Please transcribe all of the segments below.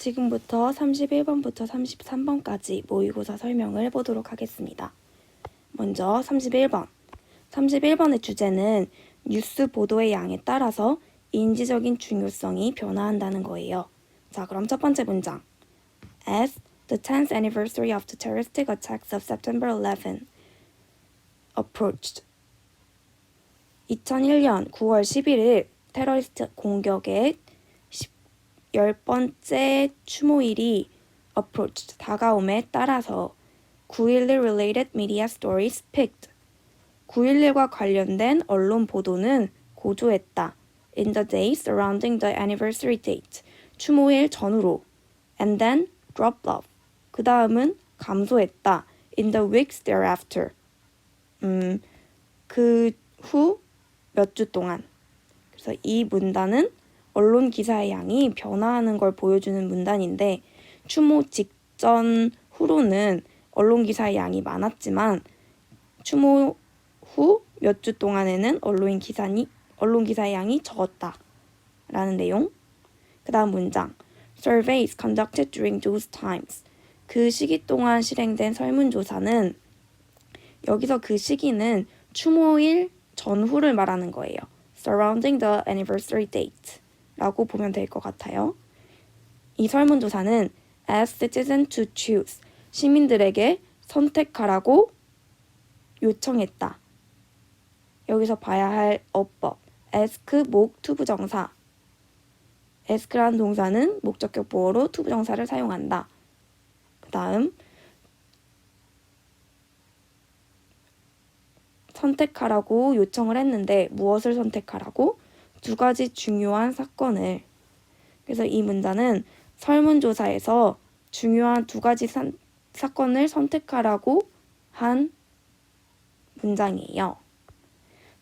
지금부터 31번부터 33번까지 모의고사 설명을 해보도록 하겠습니다. 먼저 31번. 31번의 주제는 뉴스 보도의 양에 따라서 인지적인 중요성이 변화한다는 거예요. 자, 그럼 첫 번째 문장. As the 10th anniversary of the terroristic attacks of September 11 approached. 2001년 9월 11일 테러리스트 공격의 10번째 추모일이 approached, 다가옴에 따라서 9.11 related media stories picked. 9.11과 관련된 언론 보도는 고조했다. In the days surrounding the anniversary date. 추모일 전후로. And then dropped off. 그 다음은 감소했다. In the weeks thereafter. 그 후 몇 주 동안. 그래서 이 문단은 언론 기사의 양이 변화하는 걸 보여주는 문단인데, 추모 직전 후로는 언론 기사의 양이 많았지만 추모 후 몇 주 동안에는 언론 기사의 양이 적었다라는 내용. 그 다음 문장. Surveys conducted during those times. 그 시기 동안 실행된 설문조사는, 여기서 그 시기는 추모일 전후를 말하는 거예요. Surrounding the anniversary date 라고 보면 될 것 같아요. 이 설문조사는 ask citizens to choose. 시민들에게 선택하라고 요청했다. 여기서 봐야 할 어법. ask 목 투부정사. ask라는 동사는 목적격 보어로 투부정사를 사용한다. 그 다음 선택하라고 요청을 했는데 무엇을 선택하라고? 두 가지 중요한 사건을. 그래서 이 문장은 설문조사에서 중요한 두 가지 사건을 선택하라고 한 문장이에요.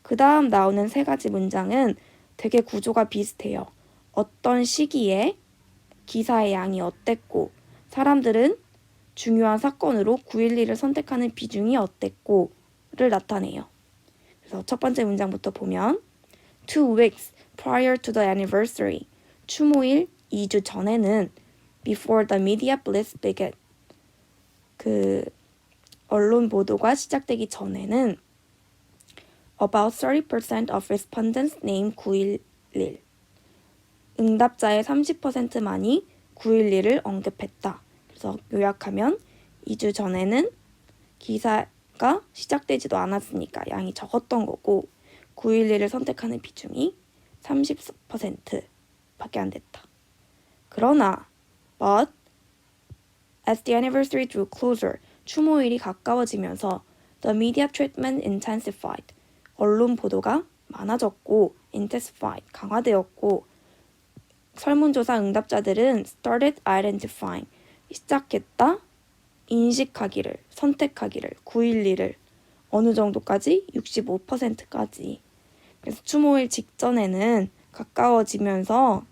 그 다음 나오는 세 가지 문장은 되게 구조가 비슷해요. 어떤 시기에 기사의 양이 어땠고, 사람들은 중요한 사건으로 9.11을 선택하는 비중이 어땠고를 나타내요. 그래서 첫 번째 문장부터 보면 2 weeks prior to the anniversary. 추모일 2주 전에는 before the media blitz began. 그 언론 보도가 시작되기 전에는 about 30% of respondents named 9.11. 응답자의 30%만이 9.11을 언급했다. 그래서 요약하면 2주 전에는 기사가 시작되지도 않았으니까 양이 적었던 거고, 9.11을 선택하는 비중이 30%밖에 안 됐다. 그러나 but as the anniversary drew closer. 추모일이 가까워지면서 the media treatment intensified. 언론 보도가 많아졌고 intensified, 강화되었고, 설문조사 응답자들은 started identifying. 시작했다. 인식하기를, 선택하기를, 9.11을 어느 정도까지? 65%까지. 그래서 추모일 직전에는 가까워지면서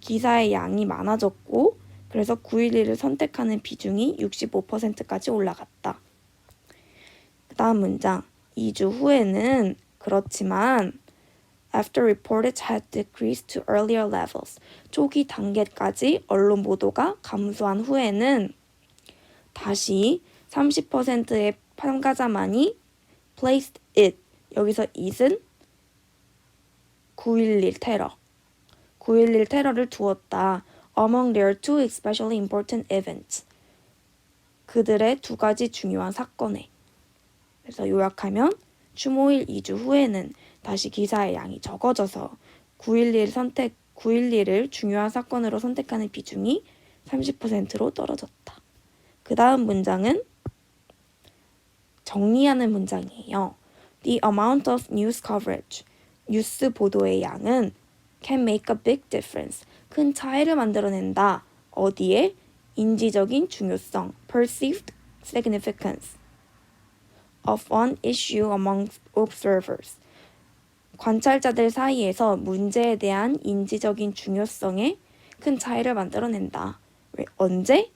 기사의 양이 많아졌고, 그래서 9.11을 선택하는 비중이 65%까지 올라갔다. 그 다음 문장. 2주 후에는 그렇지만 after reported had decreased to earlier levels. 초기 단계까지 언론 보도가 감소한 후에는 다시 30%의 참가자만이 placed it. 여기서 it은 9.11 테러. 9.11 테러를 두었다. among their two especially important events. 그들의 두 가지 중요한 사건에. 그래서 요약하면 추모일 2주 후에는 다시 기사의 양이 적어져서 9.11을 중요한 사건으로 선택하는 비중이 30%로 떨어졌다. 그 다음 문장은 정리하는 문장이에요. The amount of news coverage. 뉴스 보도의 양은 can make a big difference. 큰 차이를 만들어낸다. 어디에? 인지적인 중요성. perceived significance of an issue among observers. 관찰자들 사이에서 문제에 대한 인지적인 중요성에 큰 차이를 만들어낸다. 왜? 언제?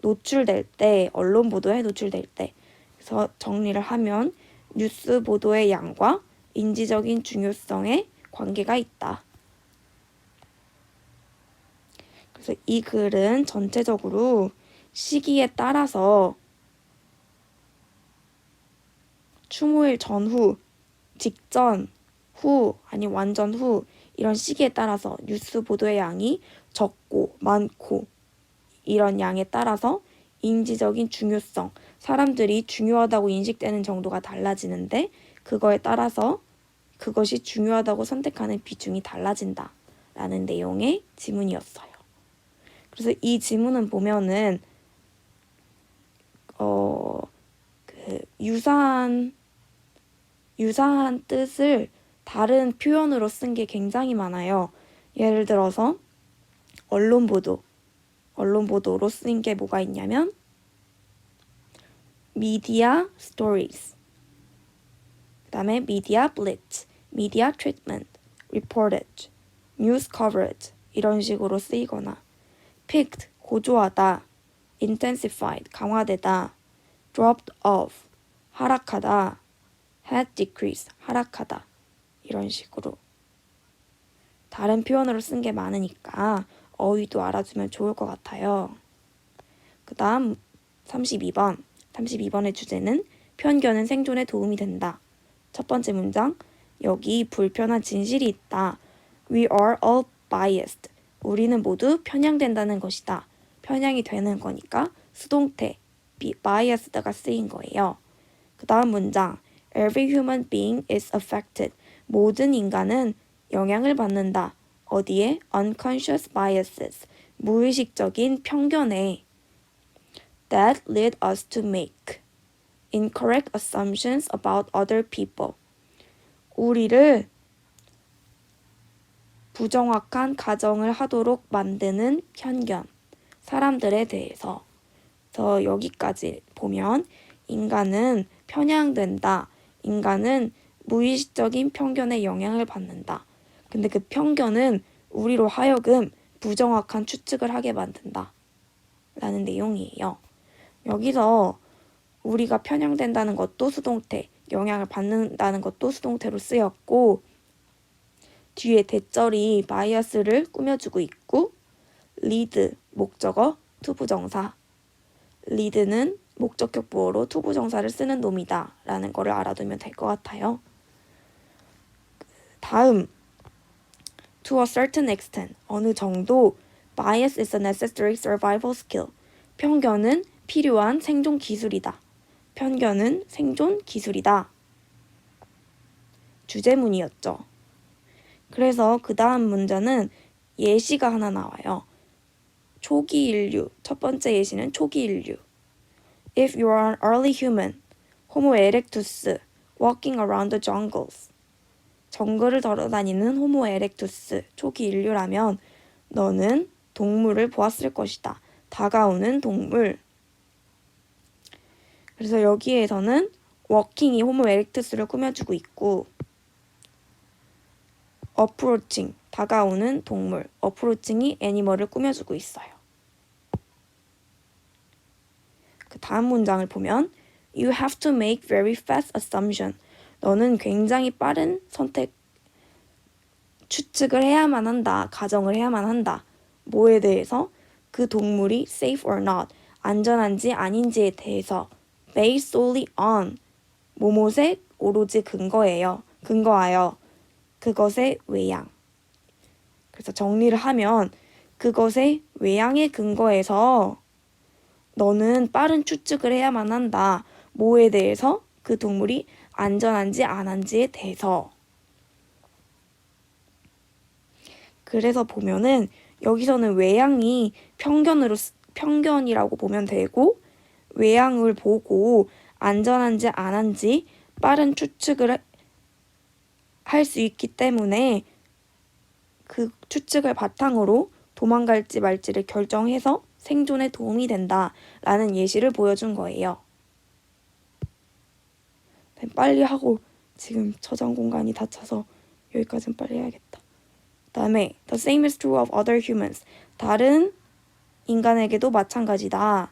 노출될 때, 언론 보도에 노출될 때. 그래서 정리를 하면 뉴스 보도의 양과 인지적인 중요성에 관계가 있다. 그래서 이 글은 전체적으로 시기에 따라서 추모일 전후, 직전, 후, 아니 완전 후 이런 시기에 따라서 뉴스 보도의 양이 적고 많고 이런 양에 따라서 인지적인 중요성, 사람들이 중요하다고 인식되는 정도가 달라지는데 그거에 따라서 그것이 중요하다고 선택하는 비중이 달라진다 라는 내용의 지문이었어요. 그래서 이 지문은 보면은 그 유사한 뜻을 다른 표현으로 쓴 게 굉장히 많아요. 예를 들어서 언론 보도로 쓰인 게 뭐가 있냐면 media stories, 그 다음에 media blitz, media treatment, reportage, news coverage 이런 식으로 쓰이거나 picked, 고조하다, intensified, 강화되다, dropped off, 하락하다, had decreased, 하락하다 이런 식으로 다른 표현으로 쓴 게 많으니까 어휘도 알아두면 좋을 것 같아요. 그 다음 32번의 주제는 편견은 생존에 도움이 된다. 첫 번째 문장, 여기 불편한 진실이 있다. We are all biased. 우리는 모두 편향된다는 것이다. 편향이 되는 거니까 수동태 biased가 쓰인 거예요. 그 다음 문장, Every human being is affected. 모든 인간은 영향을 받는다. 어디에? Unconscious biases. 무의식적인 편견에 that lead us to make incorrect assumptions about other people. 우리를 부정확한 가정을 하도록 만드는 편견, 사람들에 대해서. 그래서 여기까지 보면 인간은 편향된다. 인간은 무의식적인 편견에 영향을 받는다. 근데 그 편견은 우리로 하여금 부정확한 추측을 하게 만든다. 라는 내용이에요. 여기서 우리가 편향된다는 것도 수동태, 영향을 받는다는 것도 수동태로 쓰였고 뒤에 대절이 바이어스를 꾸며주고 있고 lead, 목적어, 투부정사. lead는 목적격 보어로 투부정사를 쓰는 놈이다 라는 거를 알아두면 될 것 같아요. 다음, to a certain extent, 어느 정도 bias is a necessary survival skill. 편견은 필요한 생존 기술이다. 편견은 생존 기술이다. 주제문이었죠. 그래서 그 다음 문제는 예시가 하나 나와요. 초기 인류, 첫 번째 예시는 초기 인류. If you are an early human, Homo erectus, walking around the jungles. 정글을 돌아다니는 호모 에렉투스, 초기 인류라면 너는 동물을 보았을 것이다. 다가오는 동물. 그래서 여기에서는 워킹이 호모 에렉투스를 꾸며주고 있고 approaching, 다가오는 동물, approaching이 애니멀을 꾸며주고 있어요. 그 다음 문장을 보면 You have to make very fast assumption. 너는 굉장히 빠른 추측을 해야만 한다. 가정을 해야만 한다. 뭐에 대해서? 그 동물이 safe or not, 안전한지 아닌지에 대해서 based solely on, 뭐뭐에 오로지 근거하여 그것의 외양. 그래서 정리를 하면 그것의 외양에 근거해서 너는 빠른 추측을 해야만 한다. 뭐에 대해서? 그 동물이 안전한지 안 한지에 대해서. 그래서 보면은 여기서는 외양이 편견이라고 보면 되고 외양을 보고 안전한지 안 한지 빠른 추측을 할 수 있기 때문에 그 추측을 바탕으로 도망갈지 말지를 결정해서 생존에 도움이 된다라는 예시를 보여준 거예요. 빨리 하고 지금 저장 공간이 다 차서 여기까지는 빨리 해야겠다. 다음에 The same is true of other humans. 다른 인간에게도 마찬가지다.